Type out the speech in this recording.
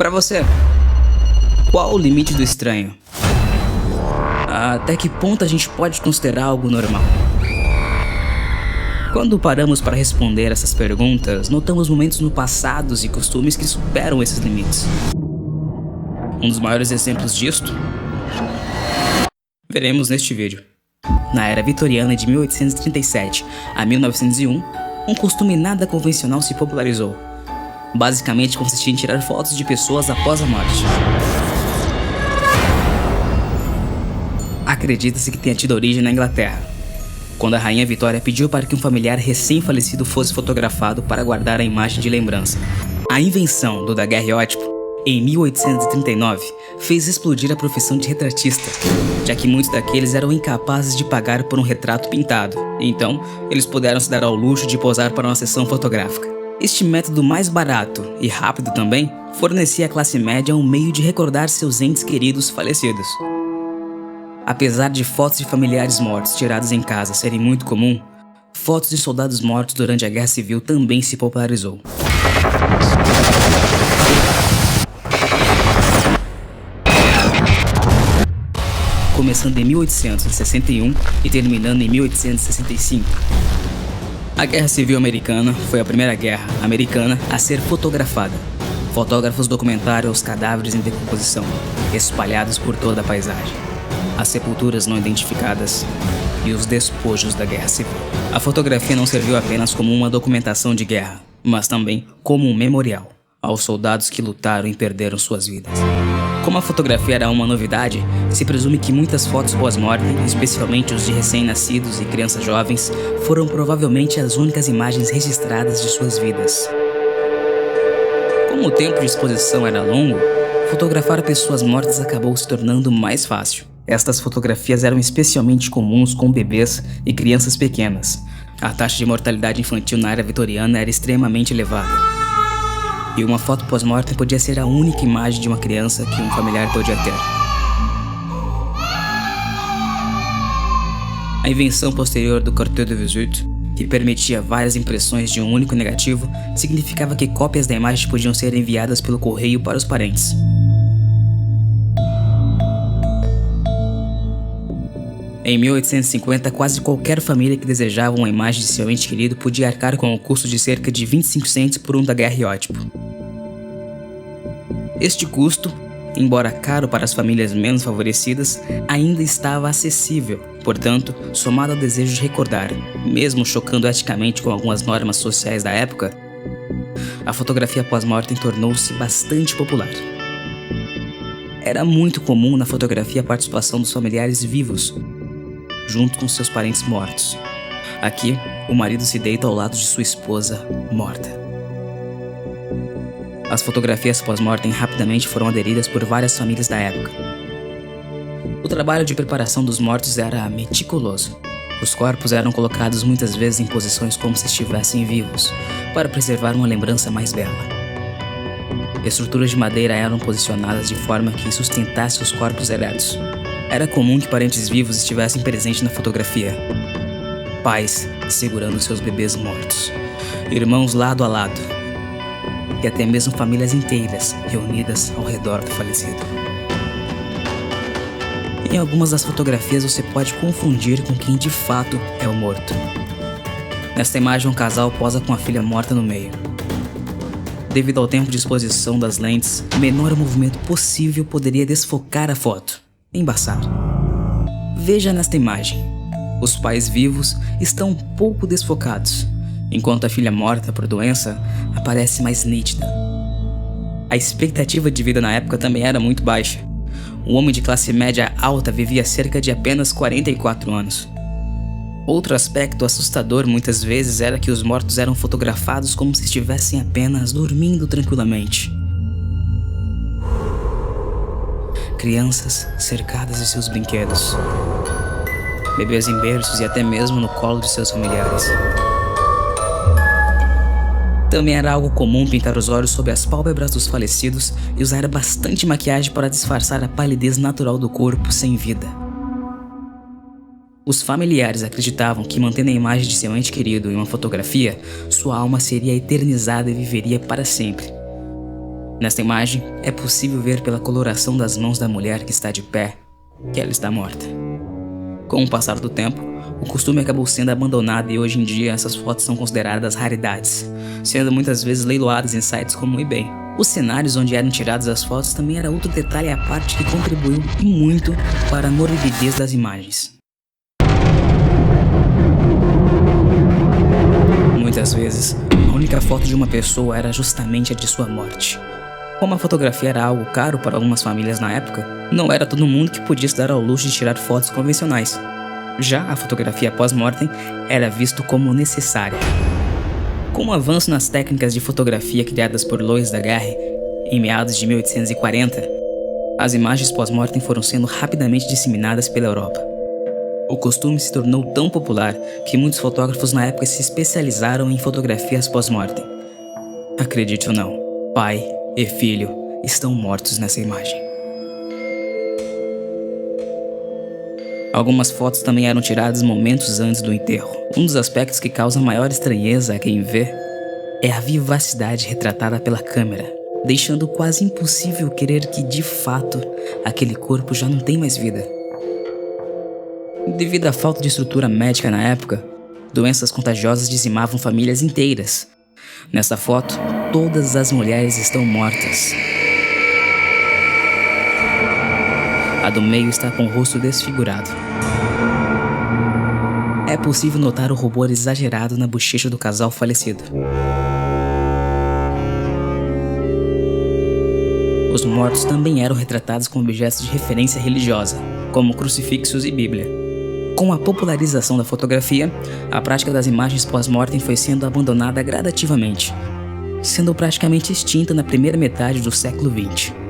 Para você, qual o limite do estranho? Até que ponto a gente pode considerar algo normal? Quando paramos para responder essas perguntas, notamos momentos no passado e costumes que superam esses limites. Um dos maiores exemplos disto veremos neste vídeo. Na era vitoriana de 1837 a 1901, um costume nada convencional se popularizou. Basicamente consistia em tirar fotos de pessoas após a morte. Acredita-se que tenha tido origem na Inglaterra, quando a rainha Vitória pediu para que um familiar recém-falecido fosse fotografado para guardar a imagem de lembrança. A invenção do daguerreótipo, em 1839, fez explodir a profissão de retratista, já que muitos daqueles eram incapazes de pagar por um retrato pintado, então eles puderam se dar ao luxo de posar para uma sessão fotográfica. Este método mais barato e rápido também fornecia à classe média um meio de recordar seus entes queridos falecidos. Apesar de fotos de familiares mortos tiradas em casa serem muito comum, fotos de soldados mortos durante a Guerra Civil também se popularizou. Começando em 1861 e terminando em 1865. A Guerra Civil Americana foi a primeira guerra americana a ser fotografada. Fotógrafos documentaram os cadáveres em decomposição, espalhados por toda a paisagem, as sepulturas não identificadas e os despojos da Guerra Civil. A fotografia não serviu apenas como uma documentação de guerra, mas também como um memorial aos soldados que lutaram e perderam suas vidas. Como a fotografia era uma novidade, se presume que muitas fotos pós-mortem, especialmente os de recém-nascidos e crianças jovens, foram provavelmente as únicas imagens registradas de suas vidas. Como o tempo de exposição era longo, fotografar pessoas mortas acabou se tornando mais fácil. Estas fotografias eram especialmente comuns com bebês e crianças pequenas. A taxa de mortalidade infantil na era vitoriana era extremamente elevada. E uma foto pós-mortem podia ser a única imagem de uma criança que um familiar podia ter. A invenção posterior do cartão de visite, que permitia várias impressões de um único negativo, significava que cópias da imagem podiam ser enviadas pelo correio para os parentes. Em 1850, quase qualquer família que desejava uma imagem de seu ente querido podia arcar com o custo de cerca de 25 centos por um daguerreótipo. Este custo, embora caro para as famílias menos favorecidas, ainda estava acessível. Portanto, somado ao desejo de recordar, mesmo chocando eticamente com algumas normas sociais da época, a fotografia pós-mortem tornou-se bastante popular. Era muito comum na fotografia a participação dos familiares vivos, junto com seus parentes mortos. Aqui, o marido se deita ao lado de sua esposa morta. As fotografias pós-mortem rapidamente foram aderidas por várias famílias da época. O trabalho de preparação dos mortos era meticuloso. Os corpos eram colocados muitas vezes em posições como se estivessem vivos, para preservar uma lembrança mais bela. Estruturas de madeira eram posicionadas de forma que sustentasse os corpos eretos. Era comum que parentes vivos estivessem presentes na fotografia. Pais segurando seus bebês mortos, irmãos lado a lado, e até mesmo famílias inteiras reunidas ao redor do falecido. Em algumas das fotografias você pode confundir com quem de fato é o morto. Nesta imagem, um casal posa com a filha morta no meio. Devido ao tempo de exposição das lentes, o menor movimento possível poderia desfocar a foto, embaçar. Veja nesta imagem. Os pais vivos estão um pouco desfocados, enquanto a filha morta por doença aparece mais nítida. A expectativa de vida na época também era muito baixa. Um homem de classe média alta vivia cerca de apenas 44 anos. Outro aspecto assustador muitas vezes era que os mortos eram fotografados como se estivessem apenas dormindo tranquilamente. Crianças cercadas de seus brinquedos, bebês em berços e até mesmo no colo de seus familiares. Também era algo comum pintar os olhos sob as pálpebras dos falecidos e usar bastante maquiagem para disfarçar a palidez natural do corpo sem vida. Os familiares acreditavam que, mantendo a imagem de seu ente querido em uma fotografia, sua alma seria eternizada e viveria para sempre. Nesta imagem, é possível ver pela coloração das mãos da mulher que está de pé que ela está morta. Com o passar do tempo, o costume acabou sendo abandonado e hoje em dia essas fotos são consideradas raridades, sendo muitas vezes leiloadas em sites como o eBay. Os cenários onde eram tiradas as fotos também era outro detalhe à parte que contribuiu e muito para a morbidez das imagens. Muitas vezes, a única foto de uma pessoa era justamente a de sua morte. Como a fotografia era algo caro para algumas famílias na época, não era todo mundo que podia se dar ao luxo de tirar fotos convencionais. Já a fotografia pós-mortem era visto como necessária. Com o avanço nas técnicas de fotografia criadas por Louis Daguerre em meados de 1840, as imagens pós-mortem foram sendo rapidamente disseminadas pela Europa. O costume se tornou tão popular que muitos fotógrafos na época se especializaram em fotografias pós-mortem. Acredite ou não, pai e filho estão mortos nessa imagem. Algumas fotos também eram tiradas momentos antes do enterro. Um dos aspectos que causa maior estranheza a quem vê é a vivacidade retratada pela câmera, deixando quase impossível crer que, de fato, aquele corpo já não tem mais vida. Devido à falta de estrutura médica na época, doenças contagiosas dizimavam famílias inteiras. Nessa foto, todas as mulheres estão mortas. A do meio está com o rosto desfigurado. É possível notar o rubor exagerado na bochecha do casal falecido. Os mortos também eram retratados com objetos de referência religiosa, como crucifixos e Bíblia. Com a popularização da fotografia, a prática das imagens pós-mortem foi sendo abandonada gradativamente, sendo praticamente extinta na primeira metade do século XX.